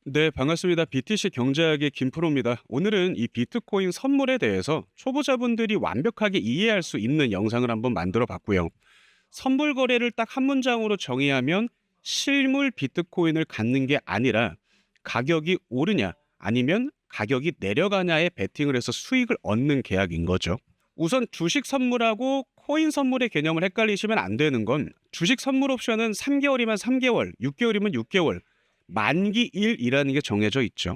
네, 반갑습니다. BTC 경제학의 김프로입니다. 오늘은 이 비트코인 선물에 대해서 초보자분들이 완벽하게 이해할 수 있는 영상을 한번 만들어 봤고요. 선물 거래를 딱 한 문장으로 정의하면 실물 비트코인을 갖는 게 아니라 가격이 오르냐 아니면 가격이 내려가냐에 베팅을 해서 수익을 얻는 계약인 거죠. 우선 주식 선물하고 코인 선물의 개념을 헷갈리시면 안 되는 건 주식 선물 옵션은 3개월이면 3개월, 6개월이면 6개월, 만기일이라는 게 정해져 있죠.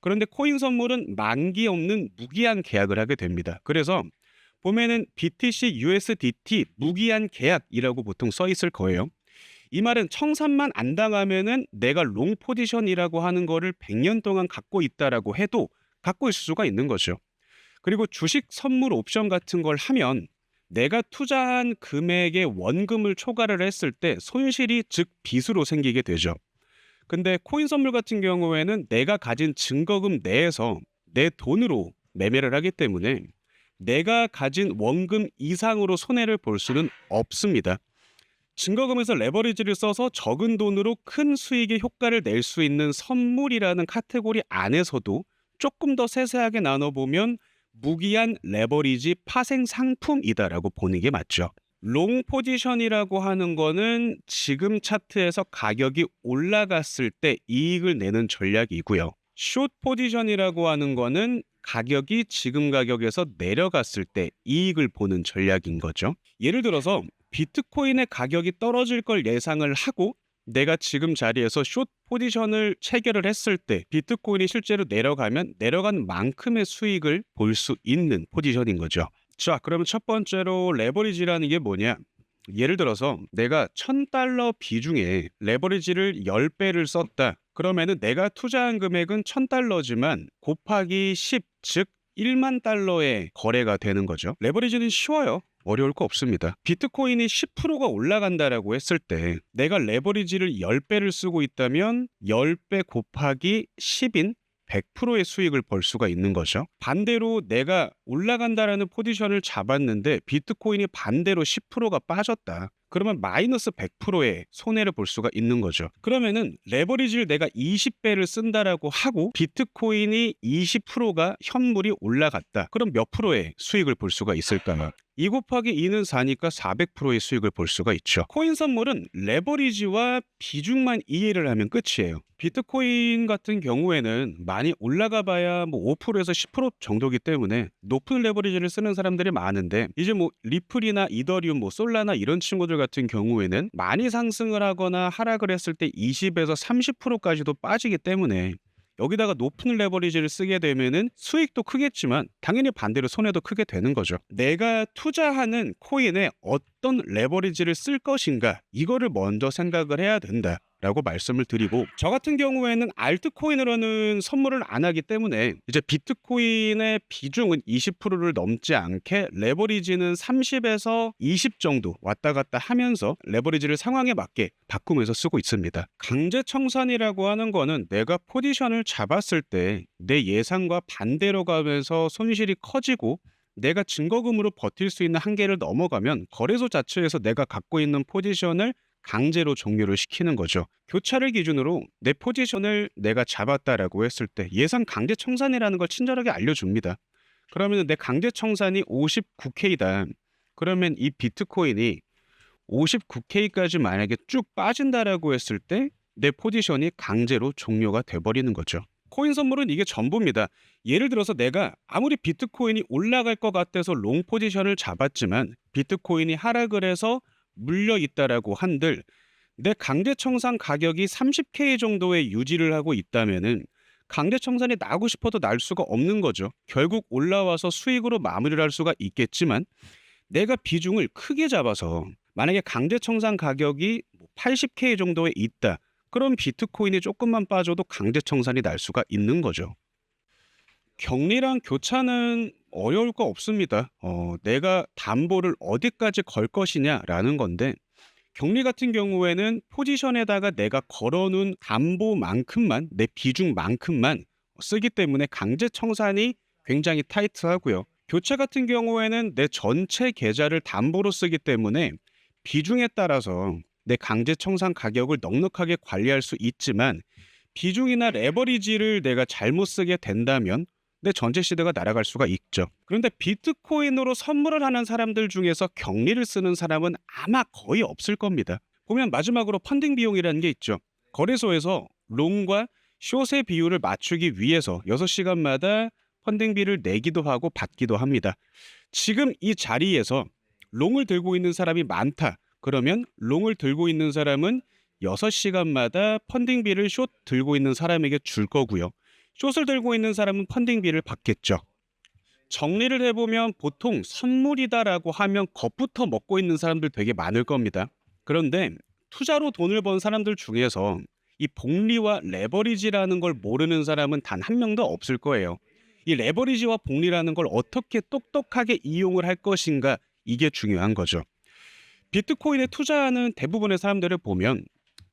그런데 코인 선물은 만기 없는 무기한 계약을 하게 됩니다. 그래서 보면은 BTC USDT 무기한 계약이라고 보통 써 있을 거예요. 이 말은 청산만 안 당하면은 내가 롱 포지션이라고 하는 거를 100년 동안 갖고 있다라고 해도 갖고 있을 수가 있는 거죠. 그리고 주식 선물 옵션 같은 걸 하면 내가 투자한 금액의 원금을 초과를 했을 때 손실이 즉 빚으로 생기게 되죠. 근데 코인 선물 같은 경우에는 내가 가진 증거금 내에서 내 돈으로 매매를 하기 때문에 내가 가진 원금 이상으로 손해를 볼 수는 없습니다. 증거금에서 레버리지를 써서 적은 돈으로 큰 수익의 효과를 낼 수 있는 선물이라는 카테고리 안에서도 조금 더 세세하게 나눠보면 무기한 레버리지 파생 상품이다라고 보는 게 맞죠. 롱 포지션이라고 하는 거는 지금 차트에서 가격이 올라갔을 때 이익을 내는 전략이고요. 숏 포지션이라고 하는 거는 가격이 지금 가격에서 내려갔을 때 이익을 보는 전략인 거죠. 예를 들어서 비트코인의 가격이 떨어질 걸 예상을 하고 내가 지금 자리에서 숏 포지션을 체결을 했을 때 비트코인이 실제로 내려가면 내려간 만큼의 수익을 볼 수 있는 포지션인 거죠. 자, 그러면 첫 번째로 레버리지라는 게 뭐냐? 예를 들어서 내가 1000달러 비중에 레버리지를 10배를 썼다. 그러면은 내가 투자한 금액은 1000달러지만 곱하기 10, 즉 1만 달러의 거래가 되는 거죠. 레버리지는 쉬워요. 어려울 거 없습니다. 비트코인이 10%가 올라간다라고 했을 때 내가 레버리지를 10배를 쓰고 있다면 10배 곱하기 10인 100%의 수익을 벌 수가 있는 거죠. 반대로 내가 올라간다라는 포지션을 잡았는데 비트코인이 반대로 10%가 빠졌다. 그러면 마이너스 100%의 손해를 볼 수가 있는 거죠. 그러면은 레버리지를 내가 20배를 쓴다라고 하고 비트코인이 20%가 현물이 올라갔다. 그럼 몇 프로의 수익을 볼 수가 있을까요? 2 곱하기 2는 4니까 400%의 수익을 볼 수가 있죠. 코인 선물은 레버리지와 비중만 이해를 하면 끝이에요. 비트코인 같은 경우에는 많이 올라가 봐야 뭐 5%에서 10% 정도기 때문에 높은 레버리지를 쓰는 사람들이 많은데 이제 뭐 리플이나 이더리움, 뭐 솔라나 이런 친구들 같은 경우에는 많이 상승을 하거나 하락을 했을 때 20에서 30%까지도 빠지기 때문에 여기다가 높은 레버리지를 쓰게 되면은 수익도 크겠지만 당연히 반대로 손해도 크게 되는 거죠. 내가 투자하는 코인에 어떤 레버리지를 쓸 것인가 이거를 먼저 생각을 해야 된다. 라고 말씀을 드리고 저 같은 경우에는 알트코인으로는 선물을 안 하기 때문에 이제 비트코인의 비중은 20%를 넘지 않게 레버리지는 30에서 20 정도 왔다 갔다 하면서 레버리지를 상황에 맞게 바꾸면서 쓰고 있습니다. 강제 청산이라고 하는 거는 내가 포지션을 잡았을 때 내 예상과 반대로 가면서 손실이 커지고 내가 증거금으로 버틸 수 있는 한계를 넘어가면 거래소 자체에서 내가 갖고 있는 포지션을 강제로 종료를 시키는 거죠. 교차를 기준으로 내 포지션을 내가 잡았다라고 했을 때 예상 강제 청산이라는 걸 친절하게 알려줍니다. 그러면 내 강제 청산이 59K다. 그러면 이 비트코인이 59K까지 만약에 쭉 빠진다라고 했을 때 내 포지션이 강제로 종료가 돼버리는 거죠. 코인 선물은 이게 전부입니다. 예를 들어서 내가 아무리 비트코인이 올라갈 것 같아서 롱 포지션을 잡았지만 비트코인이 하락을 해서 물려 있다라고 한들 내 강제 청산 가격이 30K 정도의 유지를 하고 있다면은 강제 청산이 나고 싶어도 날 수가 없는 거죠. 결국 올라와서 수익으로 마무리를 할 수가 있겠지만 내가 비중을 크게 잡아서 만약에 강제 청산 가격이 80K 정도에 있다. 그럼 비트코인이 조금만 빠져도 강제 청산이 날 수가 있는 거죠. 격리랑 교차는 어려울 거 없습니다. 내가 담보를 어디까지 걸 것이냐라는 건데 격리 같은 경우에는 포지션에다가 내가 걸어놓은 담보만큼만 내 비중만큼만 쓰기 때문에 강제 청산이 굉장히 타이트하고요. 교차 같은 경우에는 내 전체 계좌를 담보로 쓰기 때문에 비중에 따라서 내 강제 청산 가격을 넉넉하게 관리할 수 있지만 비중이나 레버리지를 내가 잘못 쓰게 된다면 내 전체 시대가 날아갈 수가 있죠. 그런데 비트코인으로 선물을 하는 사람들 중에서 격리를 쓰는 사람은 아마 거의 없을 겁니다. 보면 마지막으로 펀딩 비용이라는 게 있죠. 거래소에서 롱과 숏의 비율을 맞추기 위해서 6시간마다 펀딩비를 내기도 하고 받기도 합니다. 지금 이 자리에서 롱을 들고 있는 사람이 많다. 그러면 롱을 들고 있는 사람은 6시간마다 펀딩비를 숏 들고 있는 사람에게 줄 거고요. 숏을 들고 있는 사람은 펀딩비를 받겠죠. 정리를 해보면 보통 선물이다라고 하면 겁부터 먹고 있는 사람들 되게 많을 겁니다. 그런데 투자로 돈을 번 사람들 중에서 이 복리와 레버리지라는 걸 모르는 사람은 단 한 명도 없을 거예요. 이 레버리지와 복리라는 걸 어떻게 똑똑하게 이용을 할 것인가, 이게 중요한 거죠. 비트코인에 투자하는 대부분의 사람들을 보면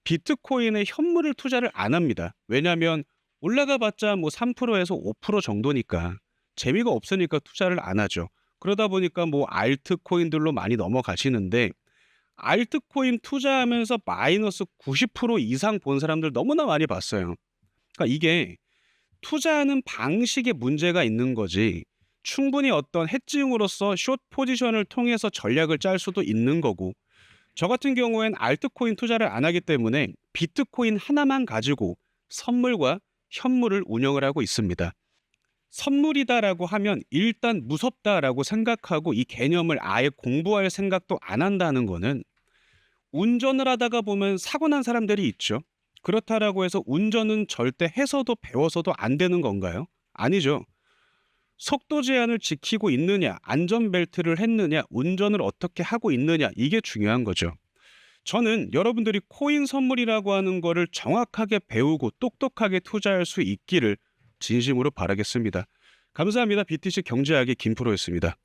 비트코인에 현물을 투자를 안 합니다. 왜냐하면 올라가 봤자 뭐 3%에서 5% 정도니까 재미가 없으니까 투자를 안 하죠. 그러다 보니까 뭐 알트코인들로 많이 넘어가시는데, 알트코인 투자하면서 마이너스 90% 이상 본 사람들 너무나 많이 봤어요. 그러니까 이게 투자하는 방식에 문제가 있는 거지, 충분히 어떤 해칭으로서 숏 포지션을 통해서 전략을 짤 수도 있는 거고, 저 같은 경우엔 알트코인 투자를 안 하기 때문에 비트코인 하나만 가지고 선물과 현물을 운영을 하고 있습니다. 선물이다라고 하면 일단 무섭다라고 생각하고 이 개념을 아예 공부할 생각도 안 한다는 거는, 운전을 하다가 보면 사고 난 사람들이 있죠. 그렇다라고 해서 운전은 절대 해서도 배워서도 안 되는 건가요? 아니죠. 속도 제한을 지키고 있느냐, 안전벨트를 했느냐, 운전을 어떻게 하고 있느냐, 이게 중요한 거죠. 저는 여러분들이 코인 선물이라고 하는 거를 정확하게 배우고 똑똑하게 투자할 수 있기를 진심으로 바라겠습니다. 감사합니다. BTC 경제학의 김프로였습니다.